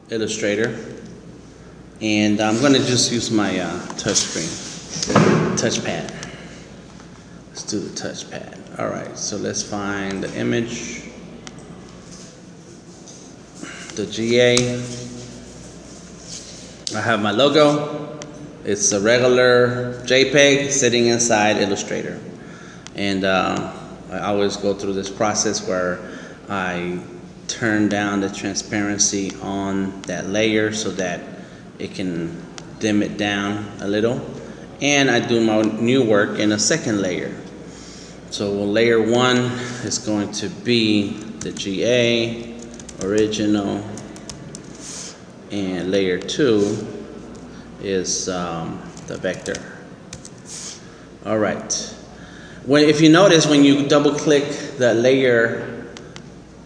Illustrator, and I'm going to just use my touchpad. Let's do the touchpad. All right, so let's find the image, the GA. I have my logo. It's a regular JPEG sitting inside Illustrator, and I always go through this process where I turn down the transparency on that layer so that it can dim it down a little, and I do my new work in a second layer. So layer 1 is going to be the GA original, and layer 2 is the vector. All right. If you notice, when you double click the layer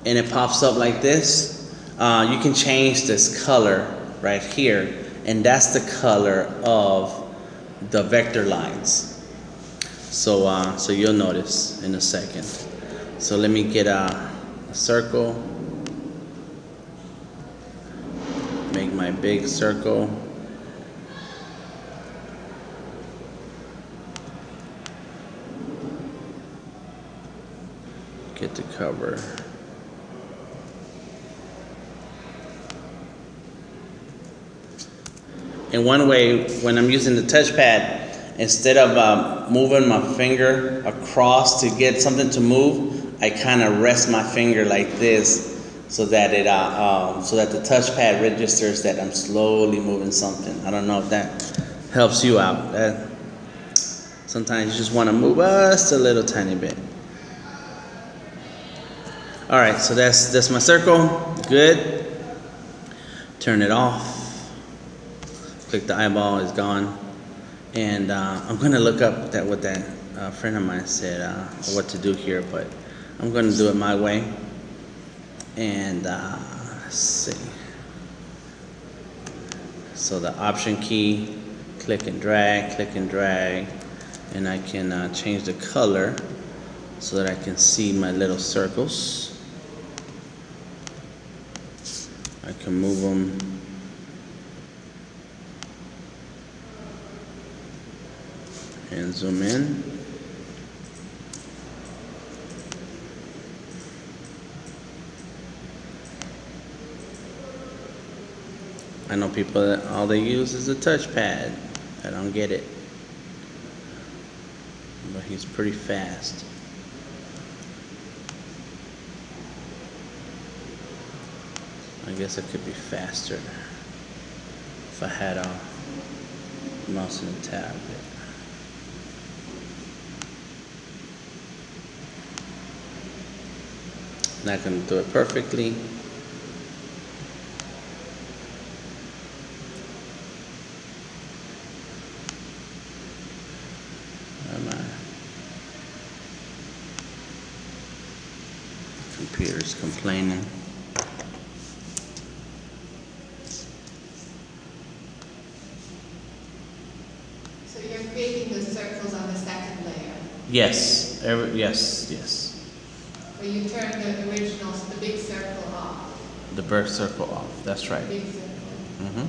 and it pops up like this, you can change this color right here, and that's the color of the vector lines. So so you'll notice in a second. So let me get a circle, make my big circle. Get the cover. And one way, when I'm using the touchpad, instead of moving my finger across to get something to move, I kind of rest my finger like this, so that it so that the touchpad registers that I'm slowly moving something. I don't know if that helps you out. Sometimes you just want to move just a little tiny bit. All right, so that's my circle. Good. Turn it off. Click the eyeball, it's gone. And I'm gonna look up what that friend of mine said, what to do here, but I'm gonna do it my way. And let's see. So the option key, click and drag, and I can change the color so that I can see my little circles. I can move them and zoom in. I know people that all they use is a touchpad. I don't get it, but he's pretty fast. I guess it could be faster if I had a mouse and a tablet. Not going to do it perfectly. My computer's complaining. So you're creating the circles on the second layer? Yes. Yes. But you turn the original, the big circle off. The big circle off. That's right. Big circle.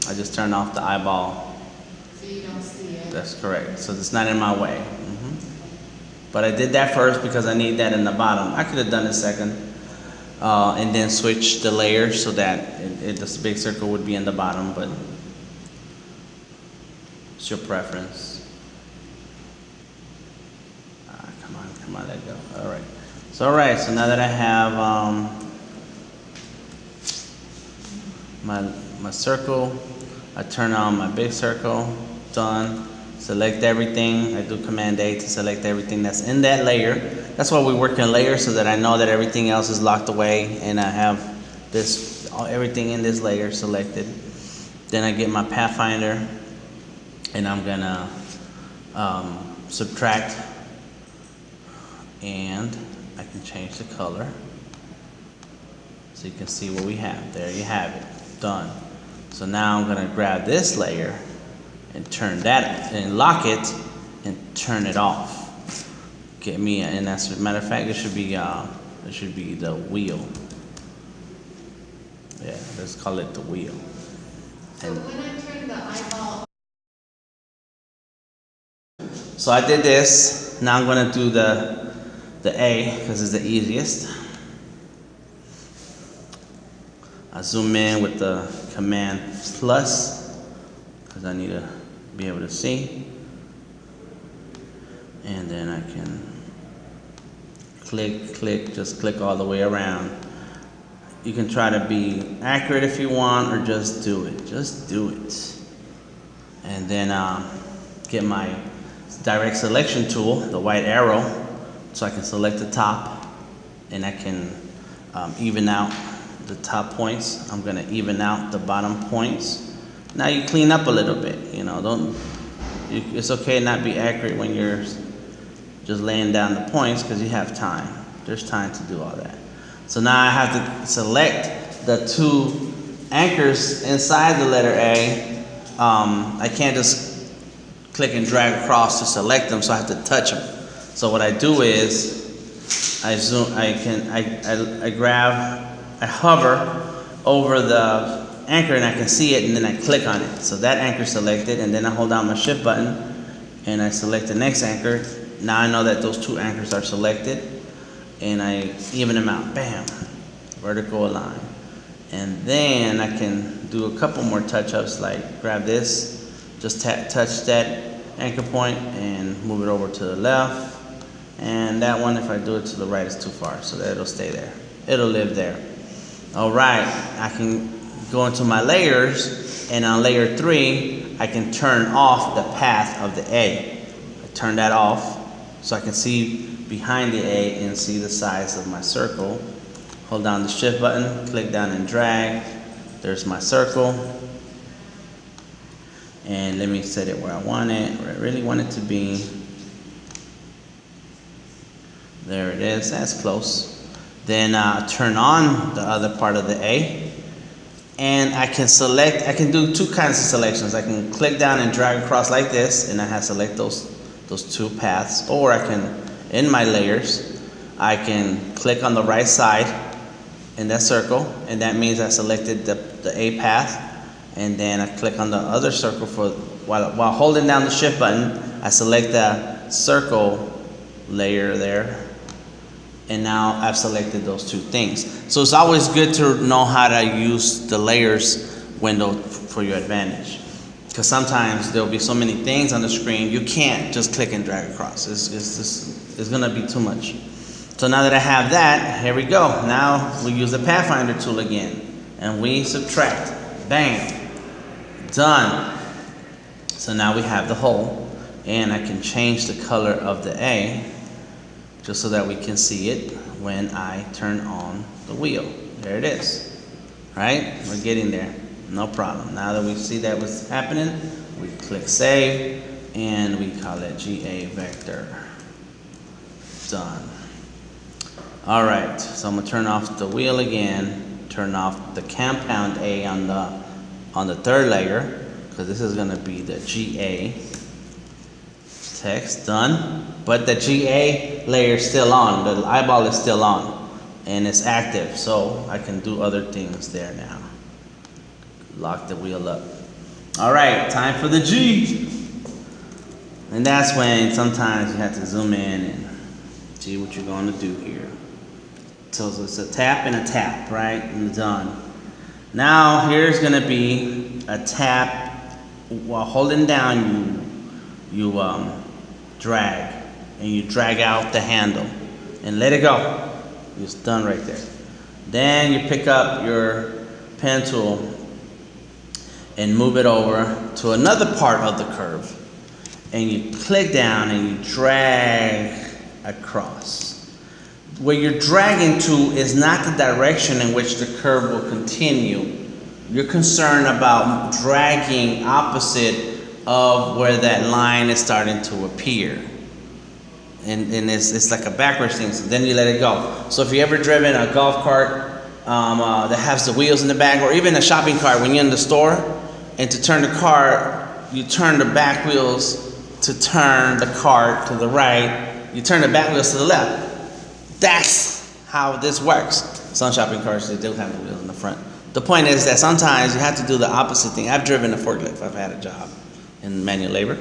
I just turned off the eyeball. So you don't see it. That's correct. So it's not in my way. But I did that first because I need that in the bottom. I could have done it second, and then switch the layers so that this big circle would be in the bottom. But it's your preference. Come on, let go. All right. So now that I have my circle, I turn on my big circle. Done. Select everything. I do Command A to select everything that's in that layer. That's why we work in layers, so that I know that everything else is locked away and I have everything in this layer selected. Then I get my Pathfinder and I'm gonna subtract, and I can change the color so you can see what we have. There you have it. Done. So now I'm gonna grab this layer and turn that and lock it and turn it off. Get me, and as a matter of fact, it should be the wheel. Yeah, let's call it the wheel. So when I turn the eyeball, So I did this. Now I'm going to do the A because it's the easiest. I zoom in with the command plus because I need to be able to see. And then I can click, just click all the way around. You can try to be accurate if you want, or just do it. Just do it. And then get my direct selection tool, the white arrow, so I can select the top, and I can even out the top points. I'm gonna even out the bottom points. Now you clean up a little bit, you know. It's okay not be accurate when you're just laying down the points because you have time. There's time to do all that. So now I have to select the two anchors inside the letter A. I can't just click and drag across to select them, so I have to touch them. So what I do is I hover over the anchor and I can see it, and then I click on it. So that anchor selected, and then I hold down my shift button and I select the next anchor. Now I know that those two anchors are selected, and I even them out. Bam, vertical align. And then I can do a couple more touch-ups, like grab this, just touch that anchor point and move it over to the left. And that one, if I do it to the right, is too far, so that it'll stay there. It'll live there. All right, I can go into my layers, and on layer 3, I can turn off the path of the A. I turn that off so I can see behind the A and see the size of my circle. Hold down the shift button, click down and drag. There's my circle. And let me set it where I want it, where I really want it to be. There it is, that's close. Then turn on the other part of the A. And I can do two kinds of selections. I can click down and drag across like this, and I have to select those two paths. Or I can, in my layers, I can click on the right side in that circle, and that means I selected the A path. And then I click on the other circle while holding down the shift button. I select the circle layer there, and now I've selected those two things. So it's always good to know how to use the layers window for your advantage, because sometimes there'll be so many things on the screen you can't just click and drag across. It's gonna be too much. So now that I have that, here we go. Now we use the Pathfinder tool again, and we subtract. Bang. Done. So now we have the hole, and I can change the color of the A just so that we can see it when I turn on the wheel. There it is. Right? We're getting there. No problem. Now that we see that what's happening, we click save, and we call it GA vector. Done. All right, so I'm gonna turn off the wheel again, turn off the compound A on the third layer, because this is gonna be the GA text. Done. But the GA layer is still on, the eyeball is still on, and it's active, so I can do other things there now. Lock the wheel up. All right, time for the G. And that's when sometimes you have to zoom in and see what you're going to do here. So it's a tap and a tap, right? And done. Now here's going to be a tap. While holding down, you drag, and you drag out the handle and let it go. It's done right there. Then you pick up your pen tool and move it over to another part of the curve, and you click down and you drag across. Where you're dragging to is not the direction in which the curve will continue. You're concerned about dragging opposite of where that line is starting to appear. And it's like a backwards thing, so then you let it go. So if you ever driven a golf cart that has the wheels in the back, or even a shopping cart when you're in the store, and to turn the cart, you turn the back wheels to turn the cart to the right, you turn the back wheels to the left. That's how this works. Some shopping carts, they do have the wheels in the front. the point is that sometimes you have to do the opposite thing. I've driven a forklift. I've had a job in manual labor,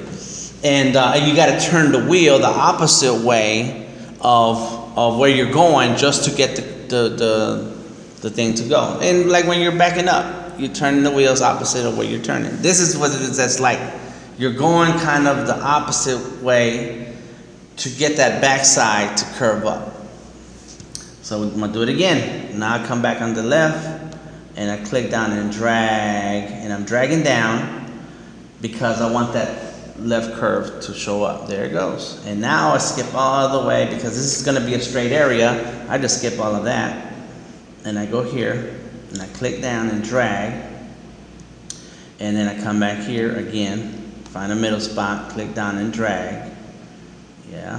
and you got to turn the wheel the opposite way of where you're going just to get the thing to go. And like when you're backing up, you're turning the wheels opposite of where you're turning. This is what it is. That's like you're going kind of the opposite way to get that backside to curve up. So I'm gonna do it again. Now I come back on the left and I click down and drag, and I'm dragging down because I want that left curve to show up. There it goes. And now I skip all the way because this is gonna be a straight area. I just skip all of that. And I go here and I click down and drag. And then I come back here again, find a middle spot, click down and drag. Yeah.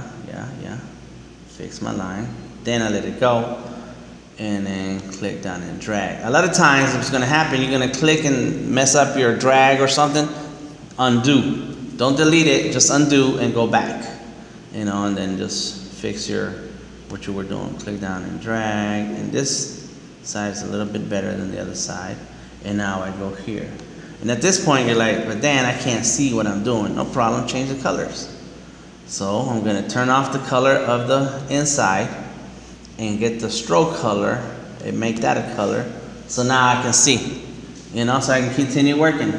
Fix my line. Then I let it go, and then click down and drag. A lot of times what's gonna happen, you're gonna click and mess up your drag or something. Undo. Don't delete it, just undo and go back. And then just fix what you were doing. Click down and drag, and this side is a little bit better than the other side. And now I go here. And at this point you're like, but Dan, I can't see what I'm doing. No problem, change the colors. So I'm gonna turn off the color of the inside and get the stroke color and make that a color. So now I can see, so I can continue working.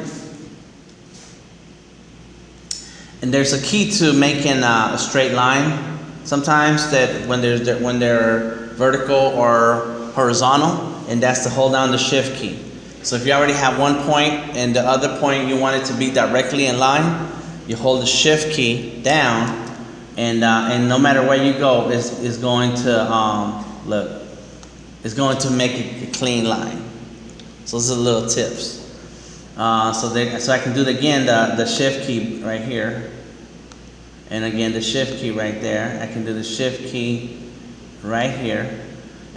And there's a key to making a straight line. Sometimes that when they're vertical or horizontal, and that's to hold down the shift key. So if you already have one point and the other point you want it to be directly in line, you hold the shift key down, and no matter where you go, it's going to it's going to make a clean line. So those are little tips. So I can do again the shift key right here, and again the shift key right there. I can do the shift key right here,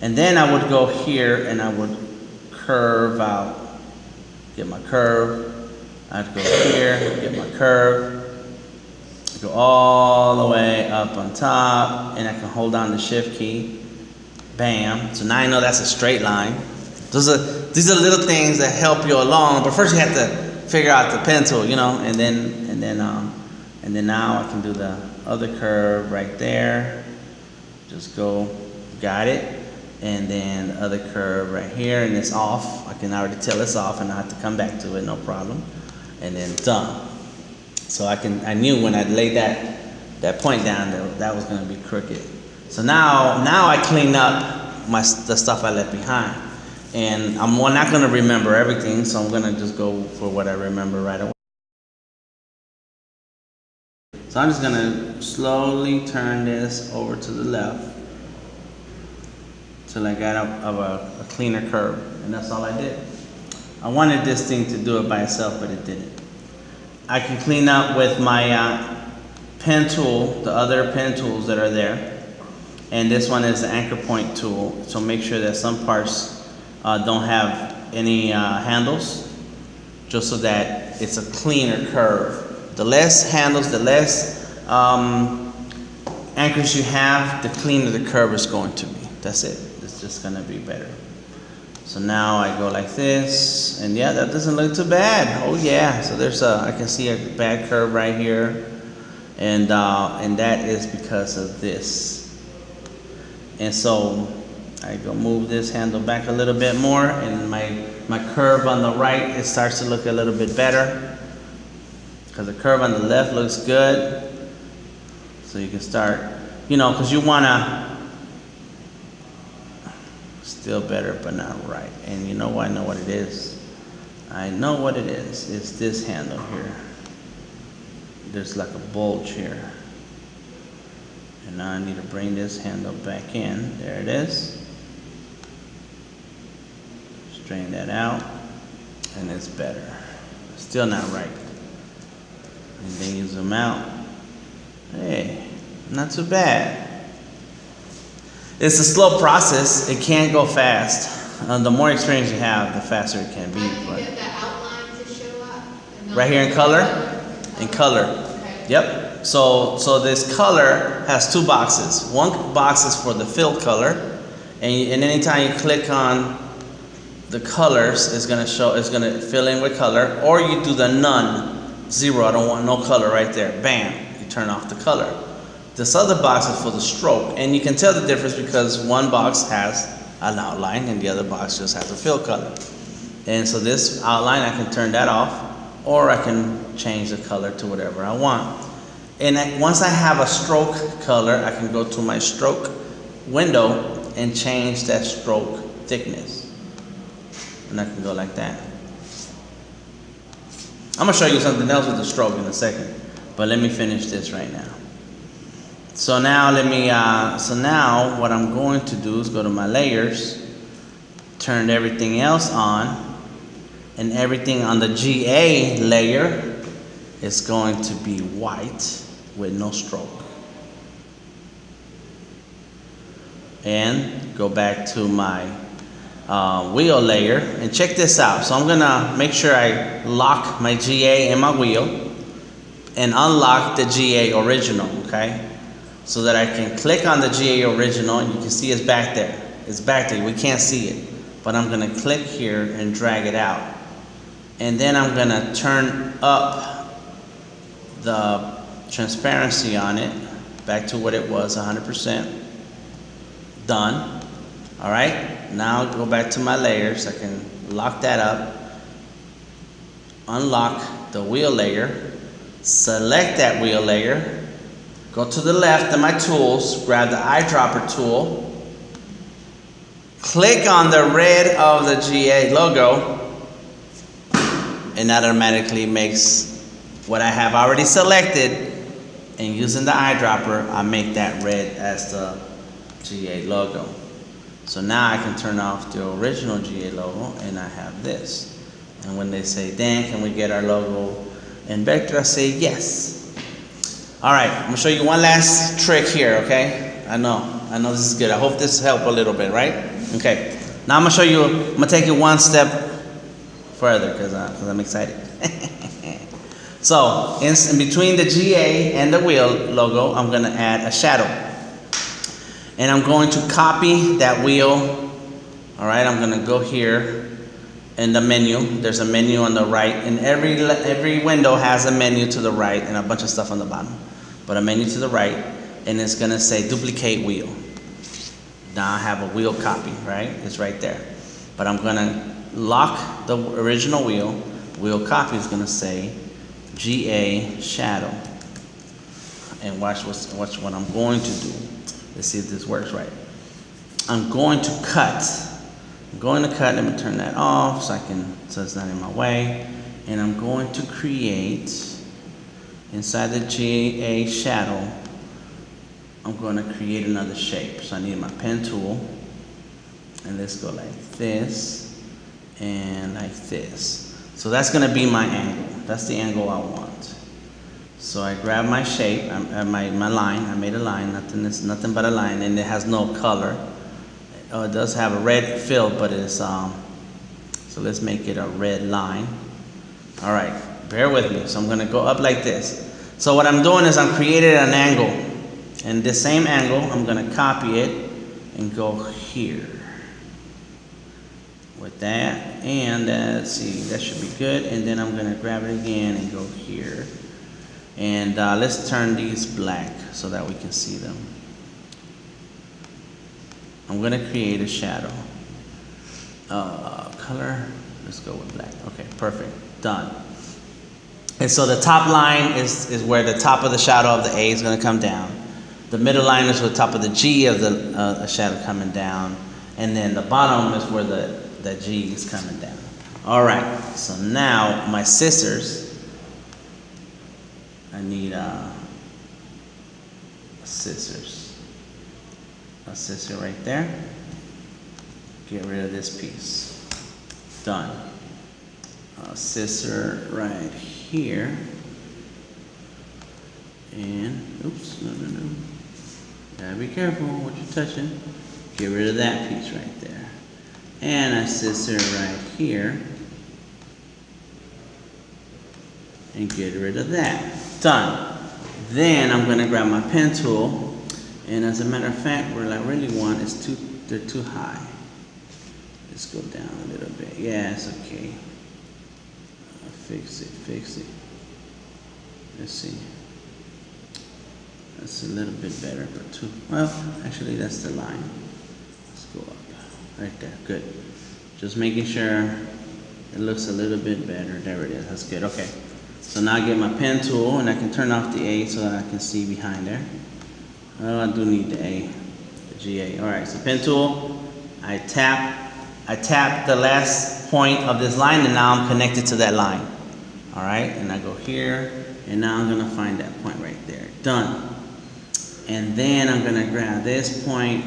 and then I would go here and I would curve out, get my curve. I'd go here, get my curve, go all the way up on top, and I can hold down the shift key. Bam. So now I know that's a straight line. These are little things that help you along, but first you have to figure out the pen tool, and then now I can do the other curve right there. Just go, got it. And then the other curve right here, and it's off. I can already tell it's off, and I have to come back to it, no problem. And then done. So I knew when I laid that point down that was going to be crooked. So now I clean up the stuff I left behind, and I'm not going to remember everything, so I'm going to just go for what I remember right away. So I'm just going to slowly turn this over to the left till I got a cleaner curve, and that's all I did. I wanted this thing to do it by itself, but it didn't. I can clean up with my pen tool, the other pen tools that are there. And this one is the anchor point tool, so make sure that some parts don't have any handles, just so that it's a cleaner curve. The less handles, the less anchors you have, the cleaner the curve is going to be. That's it. It's just going to be better. So now I go like this, and yeah, that doesn't look too bad. Oh yeah, so I can see a bad curve right here, and that is because of this. And so I go move this handle back a little bit more, and my curve on the right, it starts to look a little bit better because the curve on the left looks good. So you can start, because you want to still better but not right. And I know what it is. I know what it is. It's this handle here. There's like a bulge here. And now I need to bring this handle back in. There it is. Straighten that out, and it's better. Still not right. And then you zoom out. Hey, not too bad. It's a slow process. It can't go fast. The more experience you have, the faster it can be. How do you get the outline to show up? Right here in color? In color. Okay. Yep. So this color has two boxes. One box is for the fill color, and anytime you click on the colors is gonna show, is gonna fill in with color, or you do the none, 0, I don't want no color right there, bam, you turn off the color. This other box is for the stroke, and you can tell the difference because one box has an outline and the other box just has a fill color. And so this outline, I can turn that off, or I can change the color to whatever I want. And once I have a stroke color, I can go to my stroke window and change that stroke thickness. And I can go like that. I'm gonna show you something else with the stroke in a second, but let me finish this right now. So now so now what I'm going to do is go to my layers, turn everything else on, and everything on the GA layer is going to be white with no stroke. And go back to my wheel layer and check this out. So I'm gonna make sure I lock my GA and my wheel and unlock the GA original, okay? So that I can click on the GA original and you can see it's back there. It's back there, we can't see it. But I'm gonna click here and drag it out. And then I'm gonna turn up the transparency on it back to what it was, 100%. Done. All right, now go back to my layers. I can lock that up, unlock the wheel layer, select that wheel layer, go to the left of my tools, grab the eyedropper tool, click on the red of the GA logo, and that automatically makes what I have already selected, and using the eyedropper, I make that red as the GA logo. So now I can turn off the original GA logo and I have this. And when they say, Dan, can we get our logo in vector? I say yes. All right, I'm gonna show you one last trick here, okay? I know this is good. I hope this helped a little bit, right? Okay, now I'm gonna take it one step further because I'm excited. So in between the GA and the wheel logo, I'm gonna add a shadow. And I'm going to copy that wheel. All right, I'm gonna go here in the menu. There's a menu on the right, and every window has a menu to the right and a bunch of stuff on the bottom. But a menu to the right, and it's gonna say duplicate wheel. Now I have a wheel copy, right? It's right there. But I'm gonna lock the original wheel. Wheel copy is gonna say GA shadow. And watch what I'm going to do. Let's see if this works right. I'm going to cut. Let me turn that off so it's not in my way. And I'm going to create, inside the GA shadow, I'm going to create another shape. So I need my pen tool. And let's go like this and like this. So that's going to be my angle. That's the angle I want. So I grab my shape, my line. I made a line. Nothing but a line, and it has no color. It does have a red fill, but it's so let's make it a red line. All right, bear with me. So I'm gonna go up like this. So what I'm doing is I'm creating an angle, and this same angle I'm gonna copy it and go here with that. And let's see, that should be good. And then I'm gonna grab it again and go here. And let's turn these black so that we can see them. I'm going to create a shadow. Color, let's go with black. Okay, perfect, done. And so the top line is where the top of the shadow of the A is going to come down. The middle line is where the top of the G of the shadow coming down. And then the bottom is where the G is coming down. All right, so now my scissors, I need scissors. A scissor right there. Get rid of this piece. Done. A scissor right here. And, oops, no. Gotta be careful what you're touching. Get rid of that piece right there. And a scissor right here. And get rid of that. Done. Then I'm going to grab my pen tool, and as a matter of fact, what I really want is they're too high. Let's go down a little bit. Yeah, it's okay. Fix it. Let's see. That's a little bit better, but too. Well, actually, that's the line. Let's go up. Right there. Good. Just making sure it looks a little bit better. There it is. That's good. Okay. So now I get my pen tool and I can turn off the A so that I can see behind there. Oh, I do need the A, the GA. All right. So pen tool. I tap the last point of this line, and now I'm connected to that line. All right, and I go here, and now I'm gonna find that point right there. Done. And then I'm gonna grab this point,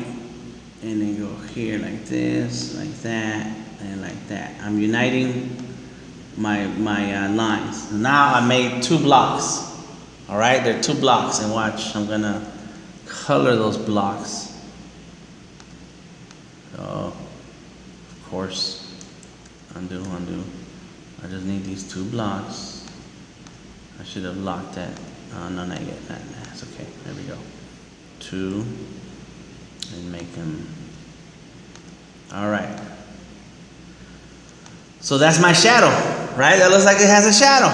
and then go here like this, like that, and like that. I'm uniting my lines. Now I made 2 blocks. All right, there are 2 blocks, and watch, I'm gonna color those blocks. So, of course, undo. I just need these 2 blocks. I should have locked that. No, not yet. That's okay. There we go. 2, and make them. All right. So that's my shadow, right? That looks like it has a shadow.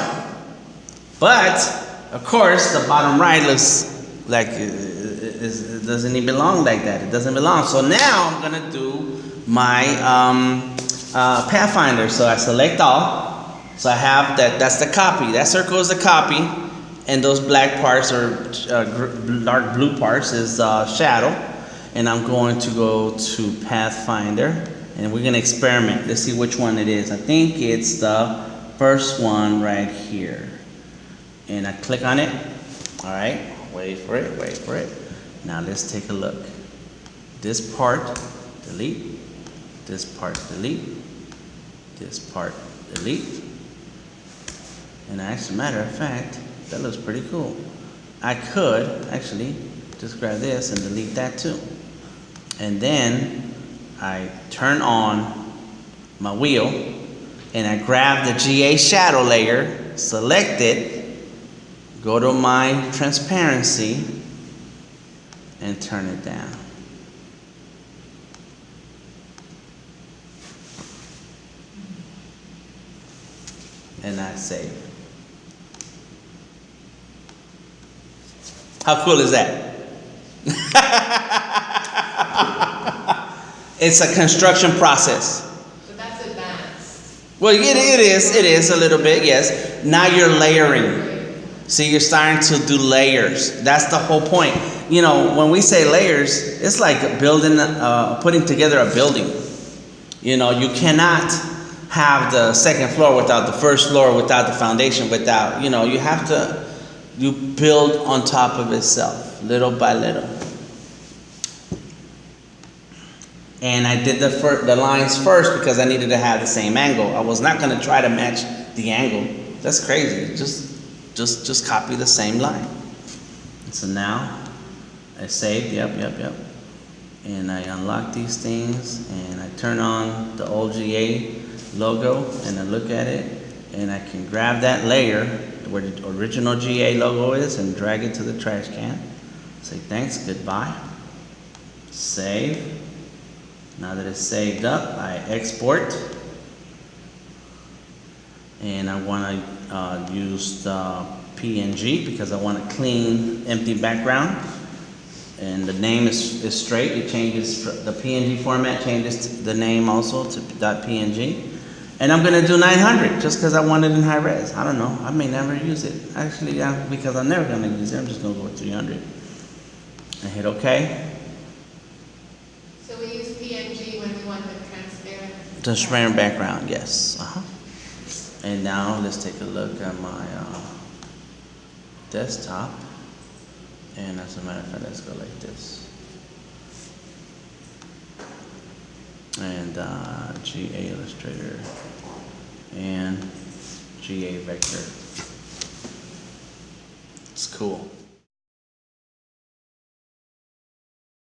But, of course, the bottom right looks like it doesn't even belong like that. It doesn't belong. So now I'm gonna do my Pathfinder. So I select all. So I have that's the copy. That circle is the copy, and those black parts or dark blue parts is shadow. And I'm going to go to Pathfinder, and we're going to experiment. Let's see which one it is. I think it's the first one right here. And I click on it. All right, wait for it. Now let's take a look. This part, delete. This part, delete. This part, delete. And as a matter of fact, that looks pretty cool. I could actually just grab this and delete that too. And then I turn on my wheel and I grab the GA shadow layer, select it, go to my transparency and turn it down. And I save. How cool is that? It's a construction process. But that's advanced. Well, it is a little bit, yes. Now you're layering. See, you're starting to do layers. That's the whole point. You know, when we say layers, it's like building, putting together a building. You know, you cannot have the second floor without the first floor, without the foundation, without, you know, you build on top of itself, little by little. And I did the lines first because I needed to have the same angle. I was not going to try to match the angle. That's crazy. Just copy the same line. So now I saved, yep. And I unlock these things and I turn on the old GA logo and I look at it and I can grab that layer where the original GA logo is and drag it to the trash can. Say thanks, goodbye. Save. Now that it's saved up, I export. And I want to use the PNG because I want a clean, empty background. And the name is straight. It changes, the PNG format changes the name also to .png. And I'm going to do 900 just because I want it in high res. I don't know. I may never use it. Actually, because I'm never going to use it, I'm just going to go with 300. I hit OK. So we use PNG when we want the transparent. Transparent background, yes. And now let's take a look at my desktop. And as a matter of fact, let's go like this. And GA Illustrator and GA Vector. It's cool.